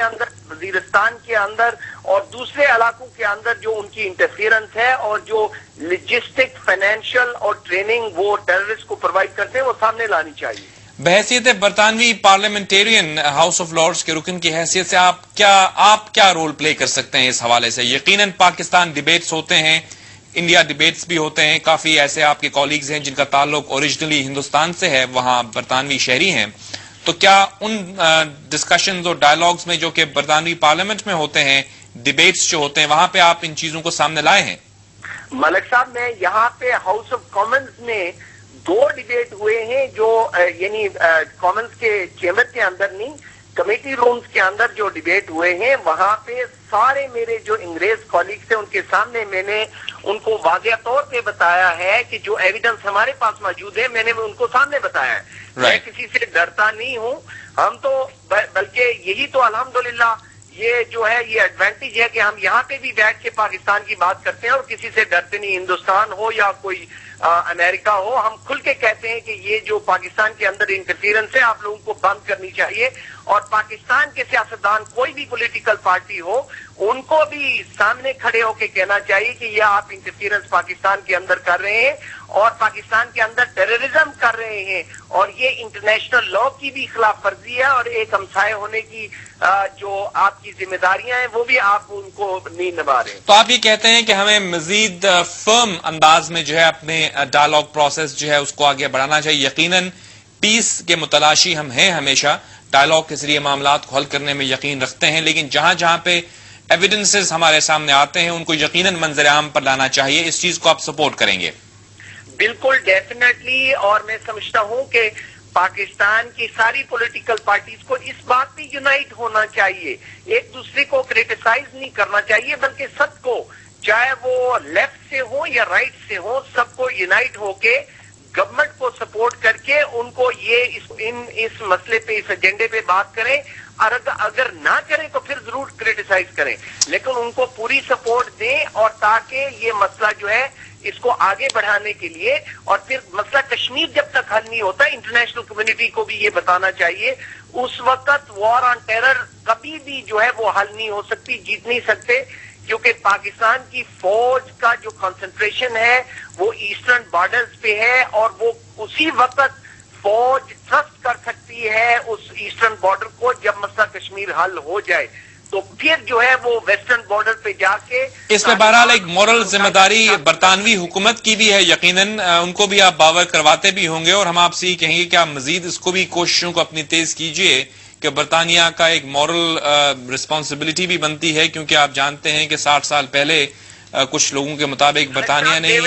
کے اندر، وزیرستان کے اندر اور دوسرے علاقوں کے اندر جو ان کی انٹرفیئرنس ہے اور جو لوجسٹک، فائنینشیل اور ٹریننگ وہ ٹیررسٹ کو پرووائڈ کرتے ہیں وہ سامنے لانی چاہیے۔ بحیثیت برطانوی پارلیمنٹیرین ہاؤس آف لارڈز کے رکن کی حیثیت سے آپ کیا رول پلے کر سکتے ہیں اس حوالے سے؟ یقیناً پاکستان ڈیبیٹس ہوتے ہیں، انڈیا ڈیبیٹس بھی ہوتے ہیں، کافی ایسے آپ کے کولیگز ہیں جن کا تعلق اوریجنلی ہندوستان سے ہے، وہاں برطانوی شہری ہیں، تو کیا ان ڈسکشنز اور ڈائلاگز میں جو کہ برطانوی پارلیمنٹ میں ہوتے ہیں، ڈیبیٹس جو ہوتے ہیں، وہاں پہ آپ ان چیزوں کو سامنے لائے ہیں؟ ملک صاحب، میں یہاں پہ ہاؤس آف کامنز میں 2 ڈیبیٹ ہوئے ہیں جو یعنی کامنز کے چیمبر کے اندر نہیں، کمیٹی رومز کے اندر جو ڈیبیٹ ہوئے ہیں، وہاں پہ سارے میرے جو انگریز کولیگز تھے ان کے سامنے میں نے ان کو واضح طور پہ بتایا ہے کہ جو ایویڈنس ہمارے پاس موجود ہے میں نے ان کو سامنے بتایا ہے۔ میں کسی سے ڈرتا نہیں ہوں، ہم تو بلکہ یہی تو الحمدللہ یہ جو ہے یہ ایڈوانٹیج ہے کہ ہم یہاں پہ بھی بیٹھ کے پاکستان کی بات کرتے ہیں اور کسی سے ڈرتے نہیں، ہندوستان ہو یا کوئی امریکہ ہو، ہم کھل کے کہتے ہیں کہ یہ جو پاکستان کے اندر انٹرفیئرنس ہے آپ لوگوں کو بند کرنی چاہیے، اور پاکستان کے سیاستدان کوئی بھی پولیٹیکل پارٹی ہو ان کو بھی سامنے کھڑے ہو کے کہنا چاہیے کہ یہ آپ انٹرفیئرنس پاکستان کے اندر کر رہے ہیں اور پاکستان کے اندر ٹیررزم کر رہے ہیں، اور یہ انٹرنیشنل لا کی بھی خلاف ورزی ہے، اور ایک ہمسائے ہونے کی جو آپ کی ذمہ داریاں ہیں وہ بھی آپ ان کو نہیں نبھا رہے ہیں۔ تو آپ یہ کہتے ہیں کہ ہمیں مزید فرم انداز میں جو ہے اپنے ڈائلاگ پروسیس جو ہے اس کو آگے بڑھانا چاہیے۔ یقیناً پیس کے متلاشی ہم ہیں، ہمیشہ ڈائلاگ کے ذریعے معاملات کو حل کرنے میں یقین رکھتے ہیں، لیکن جہاں جہاں پہ ایویڈنسز ہمارے سامنے آتے ہیں ان کو یقیناً منظر عام پر لانا چاہیے۔ اس چیز کو آپ سپورٹ کریں گے؟ بالکل، ڈیفینیٹلی، اور میں سمجھتا ہوں کہ پاکستان کی ساری پولیٹیکل پارٹیز کو اس بات پہ یونائٹ ہونا چاہیے، ایک دوسرے کو کریٹیسائز نہیں کرنا چاہیے، بلکہ سب کو، چاہے وہ لیفٹ سے ہو یا رائٹ سے ہو، سب کو یونائٹ ہو کے گورنمنٹ کو سپورٹ کر کے ان کو یہ اس مسئلے پہ، اس ایجنڈے پہ بات کریں، اور اگر نہ کریں تو پھر ضرور کریٹیسائز کریں، لیکن ان کو پوری سپورٹ دیں، اور تاکہ یہ مسئلہ جو ہے اس کو آگے بڑھانے کے لیے، اور پھر مسئلہ کشمیر جب تک حل نہیں ہوتا انٹرنیشنل کمیونٹی کو بھی یہ بتانا چاہیے، اس وقت وار آن ٹیرر کبھی بھی جو ہے وہ حل نہیں ہو سکتی، جیت نہیں سکتے، کیونکہ پاکستان کی فوج کا جو کنسنٹریشن ہے وہ ایسٹرن بارڈرز پہ ہے، اور وہ اسی وقت فوج تھرسٹ کر سکتی ہے اس ایسٹرن بارڈر کو جب مسئلہ کشمیر حل ہو جائے، تو پھر جو ہے وہ ویسٹرن بارڈر پہ جا کے اس میں بہرحال ایک مورل ذمہ داری برطانوی حکومت کی بھی ہے، یقیناً ان کو بھی آپ باور کرواتے بھی ہوں گے، اور ہم آپ سے یہ کہیں گے کہ آپ مزید اس کو بھی کوششوں کو اپنی تیز کیجئے کہ برطانیہ کا ایک مورل رسپانسبلٹی بھی بنتی ہے، کیونکہ آپ جانتے ہیں کہ 60 سال پہلے کچھ لوگوں کے مطابق برطانیہ نے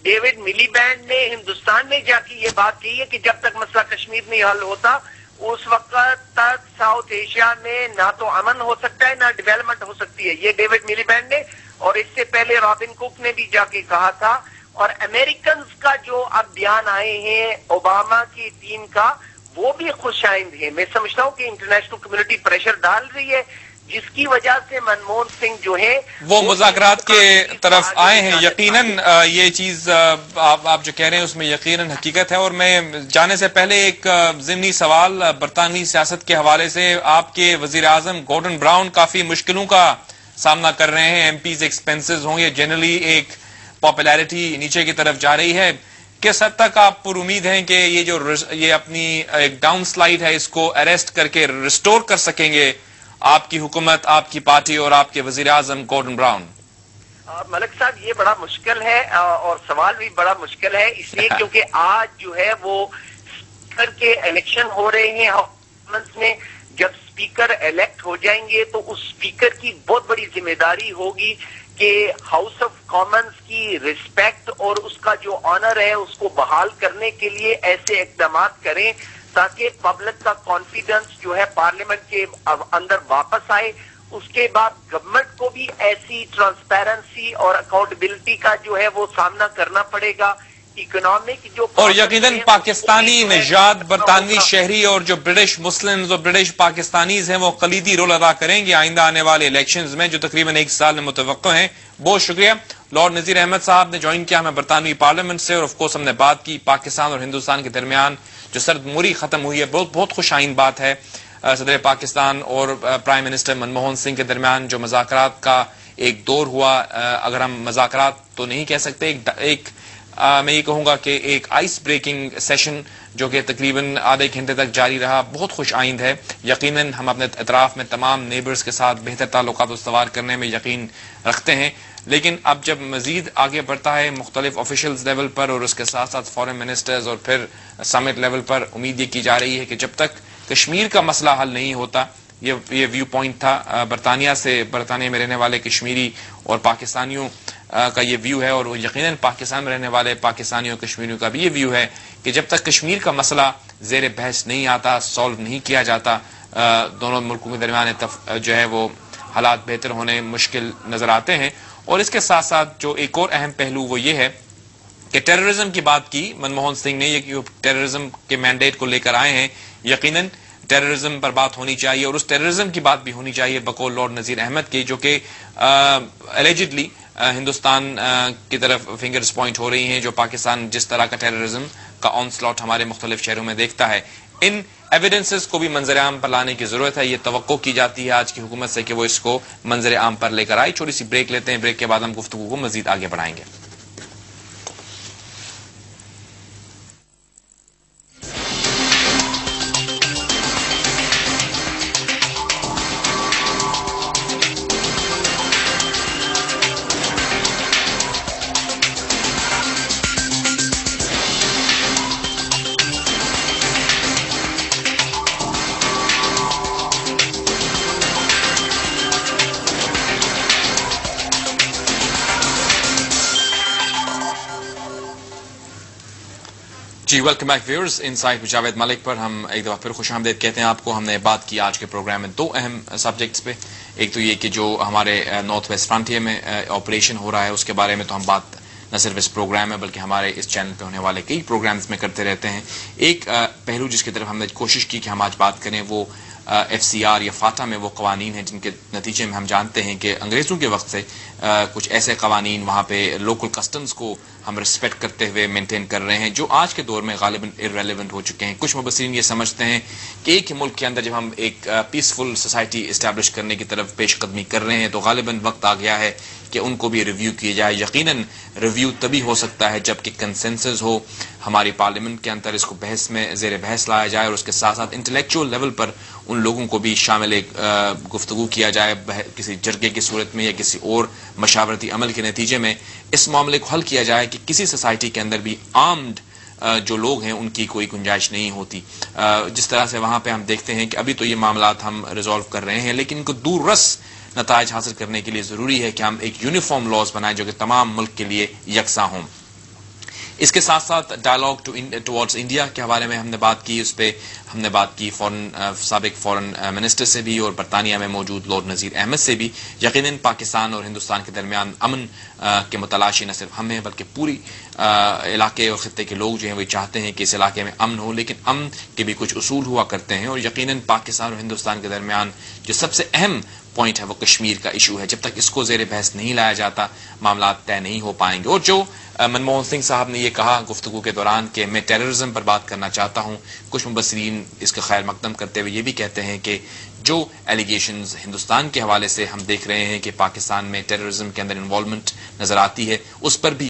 ڈیوڈ ملی بینڈ نے ہندوستان میں جا کے یہ بات کی ہے کہ جب تک مسئلہ کشمیر نہیں حل ہوتا اس وقت تک ساؤتھ ایشیا میں نہ تو امن ہو سکتا ہے نہ ڈیولپمنٹ ہو سکتی ہے، یہ ڈیوڈ ملی بینڈ نے، اور اس سے پہلے رابن کوک نے بھی جا کے کہا تھا، اور امریکنز کا جو اب بیان آئے ہیں اوباما کی ٹیم کا وہ بھی خوش آئند ہے۔ میں سمجھتا ہوں کہ انٹرنیشنل کمیونٹی پریشر ڈال رہی ہے، جس کی وجہ سے منموہن سنگھ جو ہے وہ مذاکرات کے طرف آئے ہیں۔ یقیناً یہ چیز آپ جو کہہ رہے ہیں اس میں یقیناً حقیقت ہے، اور میں جانے سے پہلے ایک ضمنی سوال برطانوی سیاست کے حوالے سے، آپ کے وزیر اعظم گورڈن براؤن کافی مشکلوں کا سامنا کر رہے ہیں، ایم پیز ایکسپینسز ہوں، یہ جنرلی ایک پاپولیرٹی نیچے کی طرف جا رہی ہے، کس حد تک آپ پر امید ہیں کہ یہ اپنی ایک ڈاؤن سلائیڈ ہے اس کو اریسٹ کر کے ریسٹور کر سکیں گے آپ کی حکومت، آپ کی پارٹی اور آپ کے وزیر اعظم گورڈن براؤن؟ ملک صاحب یہ بڑا مشکل ہے، اور سوال بھی بڑا مشکل ہے، اس لیے کیونکہ آج جو ہے وہ اسپیکر کے الیکشن ہو رہے ہیں ہاؤس میں، جب اسپیکر الیکٹ ہو جائیں گے تو اس اسپیکر کی بہت بڑی ذمہ داری ہوگی کہ ہاؤس آف کامنز کی ریسپیکٹ اور اس کا جو آنر ہے اس کو بحال کرنے کے لیے ایسے اقدامات کریں تاکہ پبلک کا کانفیڈنس جو ہے پارلیمنٹ کے اندر واپس آئے۔ اس کے بعد گورنمنٹ کو بھی ایسی ٹرانسپیرنسی اور اکاؤنٹیبلٹی کا جو ہے وہ سامنا کرنا پڑے گا، اکنامک جو، اور یقیناً پاکستانی نژاد برطانوی شہری اور جو برٹش مسلمز اور برٹش پاکستانیز ہیں وہ کلیدی رول ادا کریں گے آئندہ آنے والے الیکشنز میں جو تقریباً 1 سال میں متوقع ہیں۔ بہت شکریہ لارڈ نذیر احمد صاحب نے جوائن کیا ہمیں برطانوی پارلیمنٹ سے، اور آف کورس ہم نے بات کی پاکستان اور ہندوستان کے درمیان جو سرد موری ختم ہوئی ہے، بہت خوش آئند بات ہے۔ صدر پاکستان اور پرائم منسٹر منموہن سنگھ کے درمیان جو مذاکرات کا ایک دور ہوا، اگر ہم مذاکرات تو نہیں کہہ سکتے، میں یہ کہوں گا کہ ایک آئس بریکنگ سیشن جو کہ تقریباً آدھے گھنٹے تک جاری رہا، بہت خوش آئند ہے۔ یقیناً ہم اپنے اطراف میں تمام نیبرز کے ساتھ بہتر تعلقات استوار کرنے میں یقین رکھتے ہیں، لیکن اب جب مزید آگے بڑھتا ہے مختلف آفیشلز لیول پر اور اس کے ساتھ ساتھ فارن منسٹرز اور پھر سمٹ لیول پر، امید یہ کی جا رہی ہے کہ جب تک کشمیر کا مسئلہ حل نہیں ہوتا، یہ ویو پوائنٹ تھا برطانیہ میں رہنے والے کشمیری اور پاکستانیوں کا یہ ویو ہے، اور یقیناً پاکستان میں رہنے والے پاکستانیوں اور کشمیریوں کا بھی یہ ویو ہے کہ جب تک کشمیر کا مسئلہ زیر بحث نہیں آتا، سالو نہیں کیا جاتا، دونوں ملکوں کے درمیان جو ہے وہ حالات بہتر ہونے مشکل نظر آتے ہیں۔ اور اس کے ساتھ ساتھ جو ایک اور اہم پہلو وہ یہ ہے کہ ٹیررزم کی بات کی منموہن سنگھ نے، یہ ٹیررزم کے مینڈیٹ کو لے کر آئے ہیں، یقیناً ٹیررزم پر بات ہونی چاہیے، اور اس ٹیررزم کی بات بھی ہونی چاہیے بقول لارڈ نذیر احمد کی، جو کہ الیجڈلی ہندوستان کی طرف فنگرز پوائنٹ ہو رہی ہیں، جو پاکستان جس طرح کا ٹیررزم کا آن سلاٹ ہمارے مختلف شہروں میں دیکھتا ہے۔ ان ایویڈنسز کو بھی منظر عام پر لانے کی ضرورت ہے، یہ توقع کی جاتی ہے آج کی حکومت سے کہ وہ اس کو منظر عام پر لے کر آئے۔ چھوٹی سی بریک لیتے ہیں، بریک کے بعد ہم گفتگو کو مزید آگے بڑھائیں گے۔ جی welcome back viewers, insight Javed Malik پر ہم ایک دفعہ پھر خوش آمدید کہتے ہیں آپ کو۔ ہم نے بات کی آج کے پروگرام میں دو اہم سبجیکٹس پہ، ایک تو یہ کہ جو ہمارے نارتھ ویسٹ فرنٹیئر میں آپریشن ہو رہا ہے اس کے بارے میں تو ہم بات نہ صرف اس پروگرام میں بلکہ ہمارے اس چینل پہ ہونے والے کئی پروگرامز میں کرتے رہتے ہیں۔ ایک پہلو جس کی طرف ہم نے کوشش کی کہ ہم آج بات کریں وہ ایف سی آر یا فاٹا میں وہ قوانین ہیں جن کے نتیجے میں ہم جانتے ہیں کہ انگریزوں کے وقت سے کچھ ایسے قوانین وہاں پہ لوکل کسٹمز کو ہم رسپیکٹ کرتے ہوئے مینٹین کر رہے ہیں جو آج کے دور میں غالباً ارریلیونٹ ہو چکے ہیں۔ کچھ مبصرین یہ سمجھتے ہیں کہ ایک ہی ملک کے اندر جب ہم ایک پیسفل سوسائٹی اسٹیبلش کرنے کی طرف پیش قدمی کر رہے ہیں تو غالباً وقت آ گیا ہے کہ ان کو بھی ریویو کیا جائے۔ یقیناً ریویو تبھی ہو سکتا ہے جب کہ کنسنسس ہو ہماری پارلیمنٹ کے اندر، اس کو بحث میں زیر بحث لایا جائے اور اس کے ساتھ ساتھ انٹلیکچوئل لیول پر ان لوگوں کو بھی شامل گفتگو کیا جائے کسی جرگے کی صورت میں یا کسی اور مشاورتی عمل کے نتیجے میں اس معاملے کو حل کیا جائے کہ کسی سوسائٹی کے اندر بھی آرمڈ جو لوگ ہیں ان کی کوئی گنجائش نہیں ہوتی۔ جس طرح سے وہاں پہ ہم دیکھتے ہیں کہ ابھی تو یہ معاملات ہم ریزالو کر رہے ہیں لیکن ان کو دور رس نتائج حاصل کرنے کے لیے ضروری ہے کہ ہم ایک یونیفارم لاز بنائیں جو کہ تمام ملک کے لیے یکساں ہوں۔ اس کے ساتھ ساتھ ڈائلاگ ٹوارڈز انڈیا کے حوالے میں ہم نے بات کی، اس پہ ہم نے بات کی سابق فورن منسٹر سے بھی اور برطانیہ میں موجود لارڈ نذیر احمد سے بھی۔ یقیناً پاکستان اور ہندوستان کے درمیان امن کے متلاشی نہ صرف ہم ہیں بلکہ پوری علاقے اور خطے کے لوگ جو ہیں وہ چاہتے ہیں کہ اس علاقے میں امن ہو، لیکن امن کے بھی کچھ اصول ہوا کرتے ہیں اور یقیناً پاکستان اور ہندوستان کے درمیان جو سب سے اہم پوائنٹ ہے وہ کشمیر کا ایشو ہے۔ جب تک اس کو زیر بحث نہیں لایا جاتا معاملات طے نہیں ہو پائیں گے۔ اور جو منموہن سنگھ صاحب نے یہ کہا گفتگو کے دوران کہ میں ٹیررزم پر بات کرنا چاہتا ہوں، کچھ مبصرین اس کا خیر مقدم کرتے ہوئے یہ بھی کہتے ہیں کہ جو ایلیگیشنز ہندوستان کے حوالے سے ہم دیکھ رہے ہیں کہ پاکستان میں ٹیررزم کے اندر انوالومنٹ نظر آتی ہے، اس پر بھی